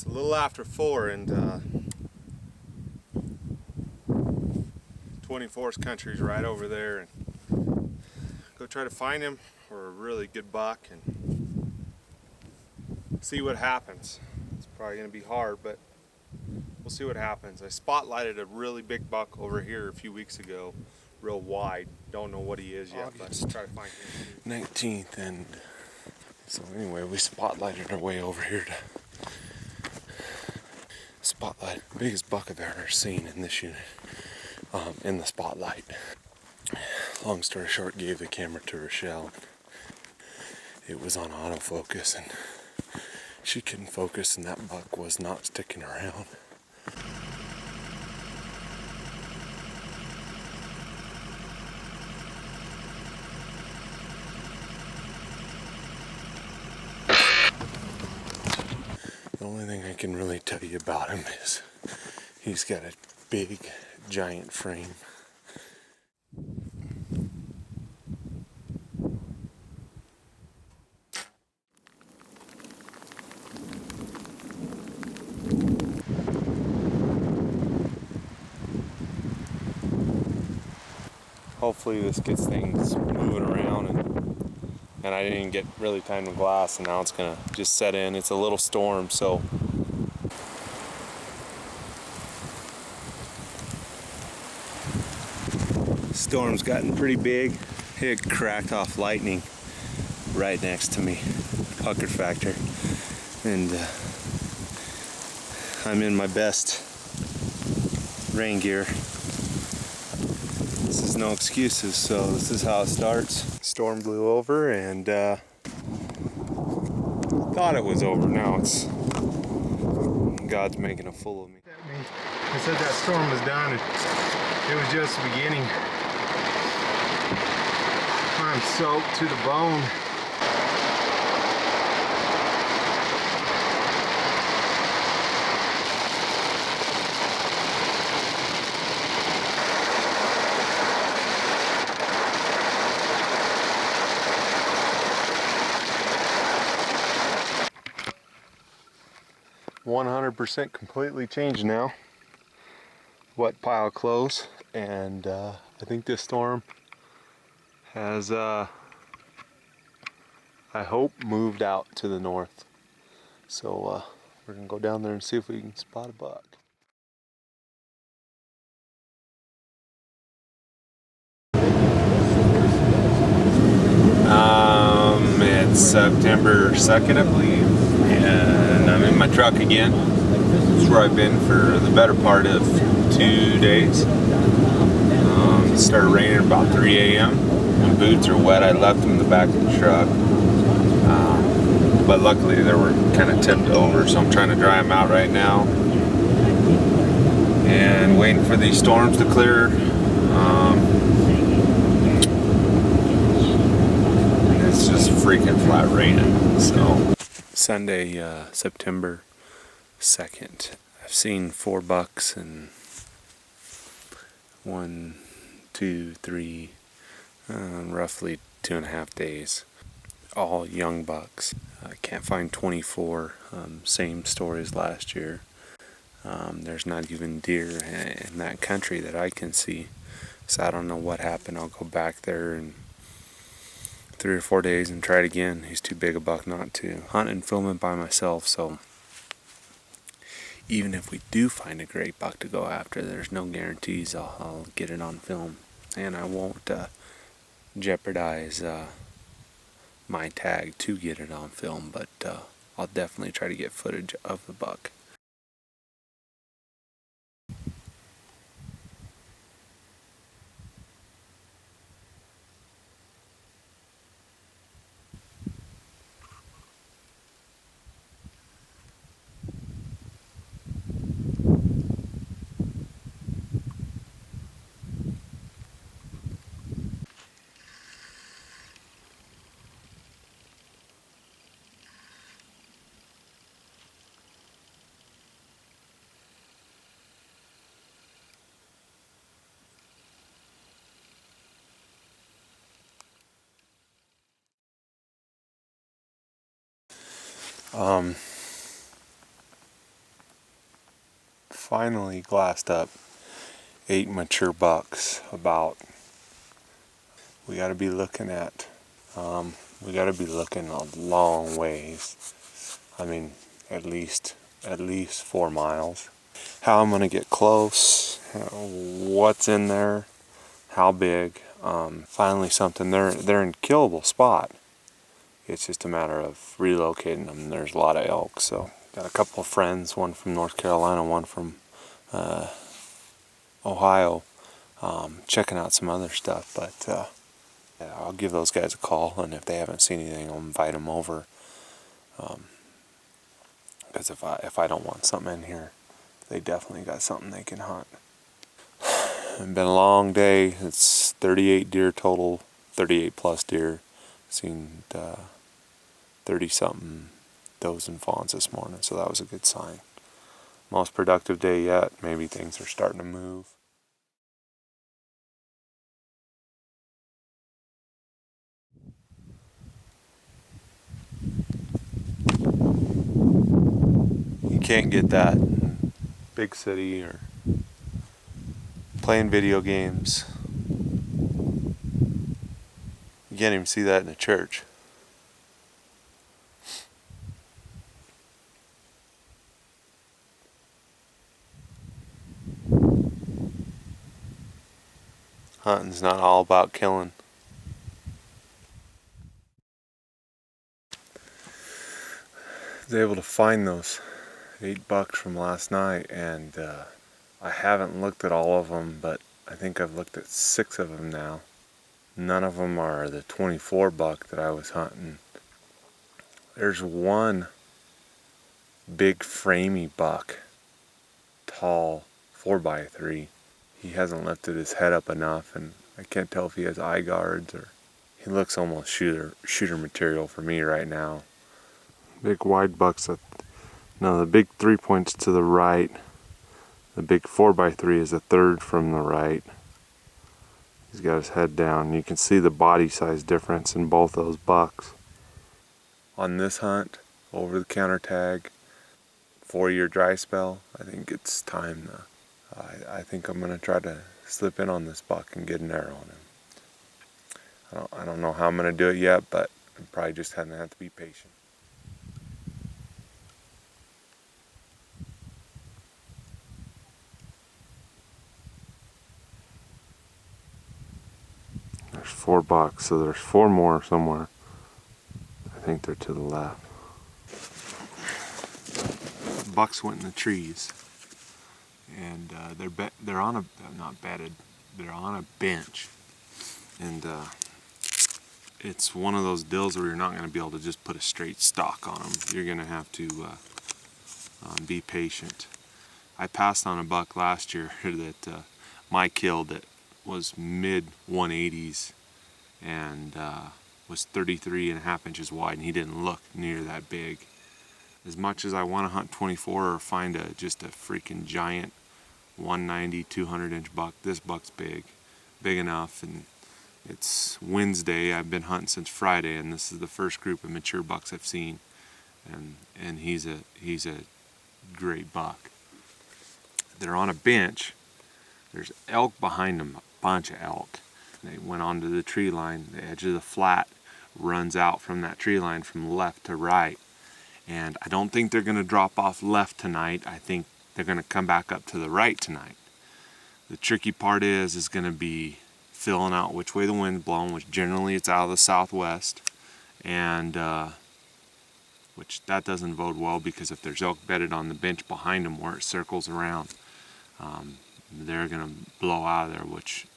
It's a little after 4 and 24th country's right over there, and go try to find him or a really good buck and see what happens. It's probably going to be hard, but we'll see what happens. I spotlighted a really big buck over here a few weeks ago, real wide. Don't know what he is yet, but try to find him. 19th, and so anyway, we spotlighted our way over here to spotlight the biggest buck I've ever seen in this unit, in the spotlight. Long story short, gave the camera to Rochelle. It was on autofocus and she couldn't focus, and that buck was not sticking around. The only thing I can really tell you about him is he's got a big, giant frame. Hopefully this gets things moving around, and I didn't get really time to glass, and now it's gonna just set in. It's a little storm, so storm's gotten pretty big. It cracked off lightning right next to me, pucker factor, and I'm in my best rain gear. This is no excuses, so this is how it starts. Storm blew over, and thought it was over. Now it's God's making a fool of me. That means I said that storm was done, and it was just the beginning. I'm soaked to the bone. %, completely changed now. Wet pile of clothes, and I think this storm has, I hope, moved out to the north. So we're gonna go down there and see if we can spot a buck. It's September 2nd, I believe, and I'm in my truck again. This is where I've been for the better part of 2 days. It started raining about 3 a.m. My boots are wet. I left them in the back of the truck, but luckily they were kind of tipped over, so I'm trying to dry them out right now and waiting for these storms to clear. It's just freaking flat raining. So Sunday, September 2nd. I've seen 4 bucks in 1, 2, 3, roughly 2.5 days. All young bucks. I can't find 24. Same story as last year. There's not even deer in that country that I can see. So I don't know what happened. I'll go back there in 3 or 4 days and try it again. He's too big a buck not to. Hunt and film it by myself, so even if we do find a great buck to go after, there's no guarantees I'll get it on film, and I won't jeopardize my tag to get it on film, but I'll definitely try to get footage of the buck. finally glassed up 8 mature bucks. We got to be looking a long ways. I mean, at least 4 miles. How I'm gonna get close, what's in there, how big. Finally something. They're in killable spot. It's just a matter of relocating them. There's a lot of elk, so got a couple of friends, one from North Carolina, one from Ohio, checking out some other stuff. But yeah, I'll give those guys a call, and if they haven't seen anything, I'll invite them over. Because if I don't want something in here, they definitely got something they can hunt. It's been a long day. It's 38 deer total, 38 plus deer. Seen 30 something does and fawns this morning, so that was a good sign. Most productive day yet. Maybe things are starting to move. You can't get that in big city or playing video games. You can't even see that in a church. Hunting's not all about killing. I was able to find those 8 bucks from last night, and I haven't looked at all of them, but I think I've looked at 6 of them now. None of them are the 24 buck that I was hunting. There's one big framey buck, tall, 4x3. He hasn't lifted his head up enough, and I can't tell if he has eye guards or he looks almost shooter material for me right now. Big wide bucks. No, the big 3 points to the right. The big 4x3 is the third from the right. He's got his head down. You can see the body size difference in both those bucks. On this hunt, over the counter tag, 4-year dry spell, I think it's time to, I think I'm going to try to slip in on this buck and get an arrow on him. I don't know how I'm going to do it yet, but I'm probably just going to have to be patient. There's 4 bucks, so there's 4 more somewhere. I think they're to the left. Bucks went in the trees, and they're on a not bedded. They're on a bench, and it's one of those deals where you're not going to be able to just put a straight stalk on them. You're going to have to be patient. I passed on a buck last year that my kill that was mid 180s and was 33.5 inches wide, and he didn't look near that big. As much as I want to hunt 24 or find just a freaking giant 190, 200 inch buck, this buck's big enough. And it's Wednesday. I've been hunting since Friday, and this is the first group of mature bucks I've seen, and he's a great buck. They're on a bench. There's elk behind them, a bunch of elk. They went onto the tree line. The edge of the flat runs out from that tree line from left to right. And I don't think they're going to drop off left tonight. I think they're going to come back up to the right tonight. The tricky part is going to be filling out which way the wind's blowing, which generally it's out of the southwest. And which that doesn't bode well, because if there's elk bedded on the bench behind them where it circles around, they're going to blow out of there, which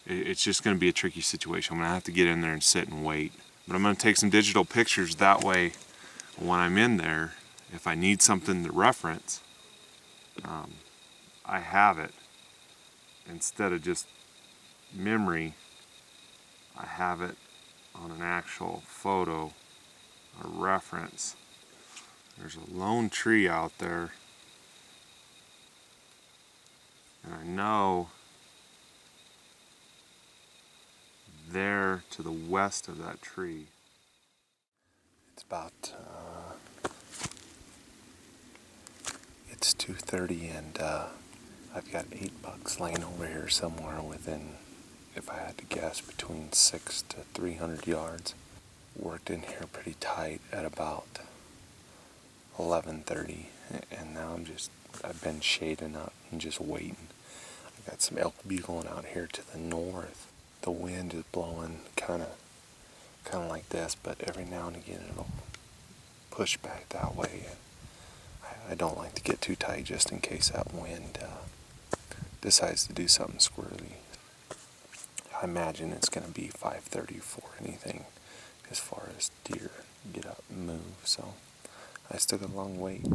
it's just going to be a tricky situation. I'm going to have to get in there and sit and wait. But I'm going to take some digital pictures, that way when I'm in there, if I need something to reference, I have it. Instead of just memory, I have it on an actual photo, a reference. There's a lone tree out there, and I know there to the west of that tree, It's 2:30 and I've got 8 bucks laying over here somewhere within, if I had to guess, between 6 to 300 yards. Worked in here pretty tight at about 11:30, and now I've been shading up and just waiting. I got some elk bugling out here to the north. The wind is blowing kind of like this, but every now and again it'll push back that way. I don't like to get too tight just in case that wind decides to do something squirrely. I imagine it's going to be 5:30 before anything as far as deer get up and move, so I still got a long wait.